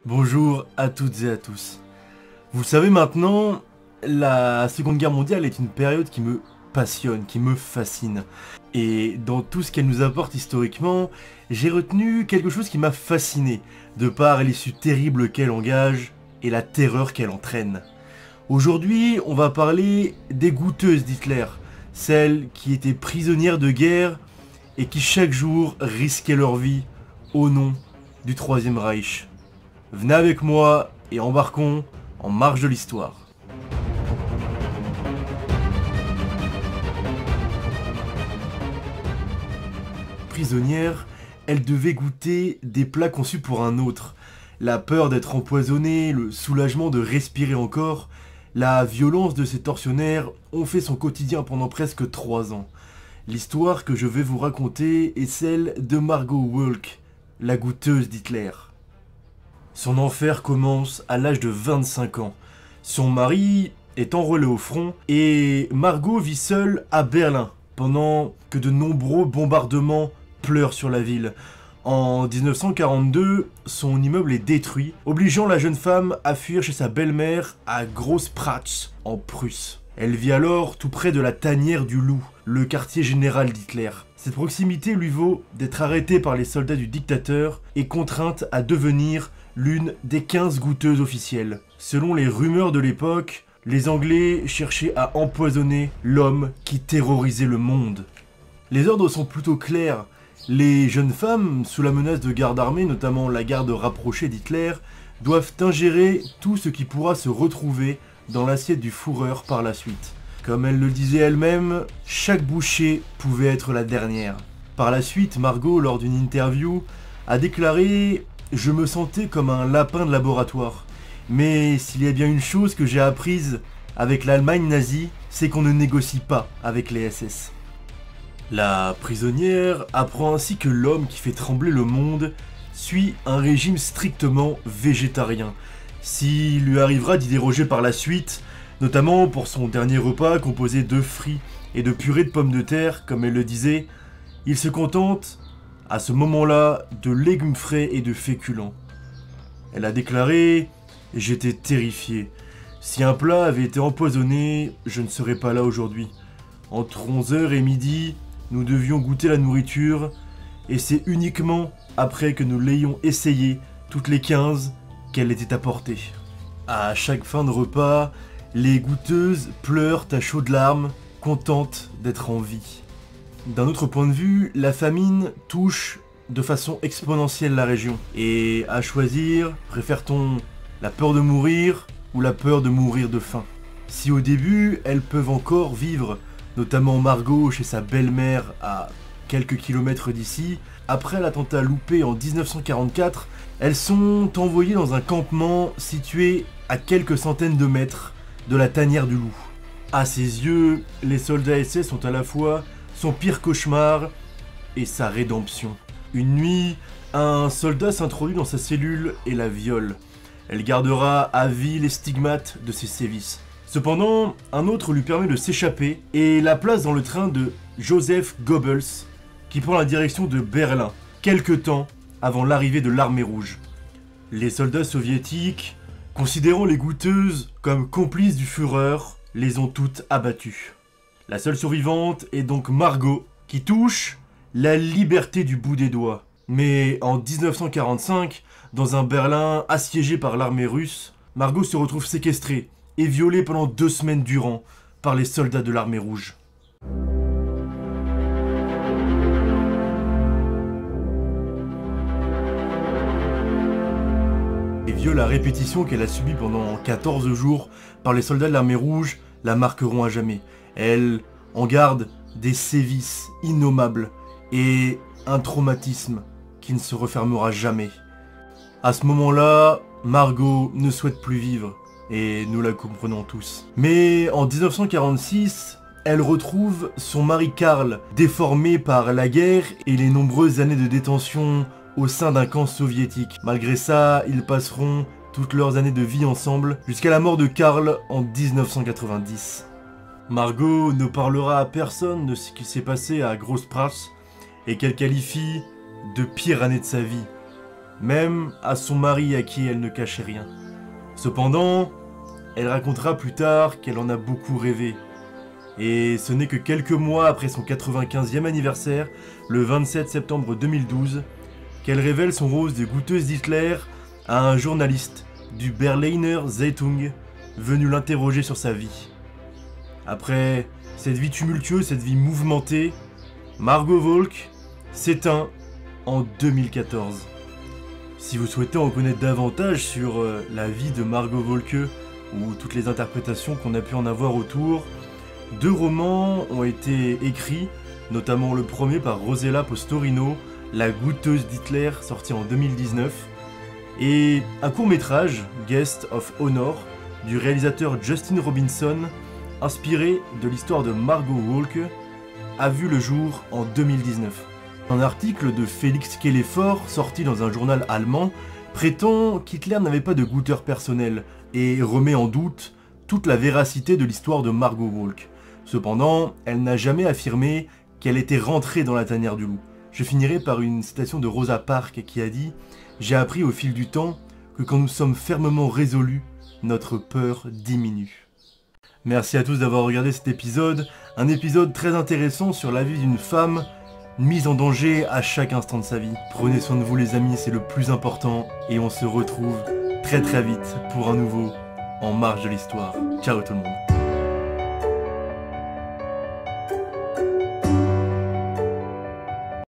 Bonjour à toutes et à tous. Vous le savez maintenant, la Seconde Guerre mondiale est une période qui me passionne, qui me fascine. Et dans tout ce qu'elle nous apporte historiquement, j'ai retenu quelque chose qui m'a fasciné, de par l'issue terrible qu'elle engage et la terreur qu'elle entraîne. Aujourd'hui, on va parler des goûteuses d'Hitler, celles qui étaient prisonnières de guerre et qui chaque jour risquaient leur vie au nom du Troisième Reich. Venez avec moi et embarquons en marche de l'histoire. Prisonnière, elle devait goûter des plats conçus pour un autre. La peur d'être empoisonnée, le soulagement de respirer encore, la violence de ces tortionnaires ont fait son quotidien pendant presque 3 ans. L'histoire que je vais vous raconter est celle de Margot Wolk, la goûteuse d'Hitler. Son enfer commence à l'âge de 25 ans. Son mari est enrôlé au front et Margot vit seule à Berlin pendant que de nombreux bombardements pleurent sur la ville. En 1942, son immeuble est détruit, obligeant la jeune femme à fuir chez sa belle-mère à Großpratz, en Prusse. Elle vit alors tout près de la tanière du Loup, le quartier général d'Hitler. Cette proximité lui vaut d'être arrêtée par les soldats du dictateur et contrainte à devenir l'une des 15 goûteuses officielles. Selon les rumeurs de l'époque, les Anglais cherchaient à empoisonner l'homme qui terrorisait le monde. Les ordres sont plutôt clairs. Les jeunes femmes, sous la menace de garde armée, notamment la garde rapprochée d'Hitler, doivent ingérer tout ce qui pourra se retrouver dans l'assiette du Führer par la suite. Comme elle le disait elle-même, chaque bouchée pouvait être la dernière. Par la suite, Margot, lors d'une interview, a déclaré « Je me sentais comme un lapin de laboratoire. Mais s'il y a bien une chose que j'ai apprise avec l'Allemagne nazie, c'est qu'on ne négocie pas avec les SS. » La prisonnière apprend ainsi que l'homme qui fait trembler le monde suit un régime strictement végétarien. S'il lui arrivera d'y déroger par la suite, notamment pour son dernier repas composé d'œufs frits et de purée de pommes de terre, comme elle le disait, il se contente, à ce moment-là, de légumes frais et de féculents. Elle a déclaré « J'étais terrifié. Si un plat avait été empoisonné, je ne serais pas là aujourd'hui. Entre 11h et midi, nous devions goûter la nourriture, et c'est uniquement après que nous l'ayons essayée, toutes les 15, qu'elle était apportée. » À chaque fin de repas, les goûteuses pleurent à chaudes larmes, contentes d'être en vie. D'un autre point de vue, la famine touche de façon exponentielle la région. Et à choisir, préfère-t-on la peur de mourir ou la peur de mourir de faim? Si au début, elles peuvent encore vivre, notamment Margot chez sa belle-mère à quelques kilomètres d'ici, après l'attentat loupé en 1944, elles sont envoyées dans un campement situé à quelques centaines de mètres de la tanière du Loup. À ses yeux, les soldats SS sont à la fois son pire cauchemar et sa rédemption. Une nuit, un soldat s'introduit dans sa cellule et la viole. Elle gardera à vie les stigmates de ses sévices. Cependant, un autre lui permet de s'échapper et la place dans le train de Joseph Goebbels, qui prend la direction de Berlin, quelque temps avant l'arrivée de l'armée rouge. Les soldats soviétiques, considérant les goûteuses comme complices du Führer, les ont toutes abattues. La seule survivante est donc Margot, qui touche la liberté du bout des doigts. Mais en 1945, dans un Berlin assiégé par l'armée russe, Margot se retrouve séquestrée et violée pendant 2 semaines durant par les soldats de l'armée rouge. Les viols à répétition qu'elle a subis pendant 14 jours par les soldats de l'armée rouge la marqueront à jamais. Elle en garde des sévices innommables et un traumatisme qui ne se refermera jamais. À ce moment-là, Margot ne souhaite plus vivre, et nous la comprenons tous. Mais en 1946, elle retrouve son mari Karl, déformé par la guerre et les nombreuses années de détention au sein d'un camp soviétique. Malgré ça, ils passeront toutes leurs années de vie ensemble jusqu'à la mort de Karl en 1990. Margot ne parlera à personne de ce qui s'est passé à Großpratz et qu'elle qualifie de pire année de sa vie. même à son mari à qui elle ne cachait rien. Cependant, elle racontera plus tard qu'elle en a beaucoup rêvé. Et ce n'est que quelques mois après son 95e anniversaire, le 27 septembre 2012, qu'elle révèle son rose de goûteuse d'Hitler à un journaliste du Berliner Zeitung venu l'interroger sur sa vie. Après cette vie tumultueuse, cette vie mouvementée, Margot Wolk s'éteint en 2014. Si vous souhaitez en connaître davantage sur la vie de Margot Wolke ou toutes les interprétations qu'on a pu en avoir autour, 2 romans ont été écrits, notamment le premier par Rosella Postorino, La goûteuse d'Hitler, sorti en 2019, et un court-métrage, Guest of Honor, du réalisateur Justin Robinson, inspiré de l'histoire de Margot Wolke, a vu le jour en 2019. Un article de Félix Kellefort, sorti dans un journal allemand, prétend qu'Hitler n'avait pas de goûteur personnel et remet en doute toute la véracité de l'histoire de Margot Wolke. Cependant, elle n'a jamais affirmé qu'elle était rentrée dans la tanière du loup. Je finirai par une citation de Rosa Parks qui a dit « J'ai appris au fil du temps que quand nous sommes fermement résolus, notre peur diminue. » Merci à tous d'avoir regardé cet épisode, un épisode très intéressant sur la vie d'une femme mise en danger à chaque instant de sa vie. Prenez soin de vous les amis, c'est le plus important, et on se retrouve très vite pour un nouveau En Marge de l'Histoire. Ciao tout le monde.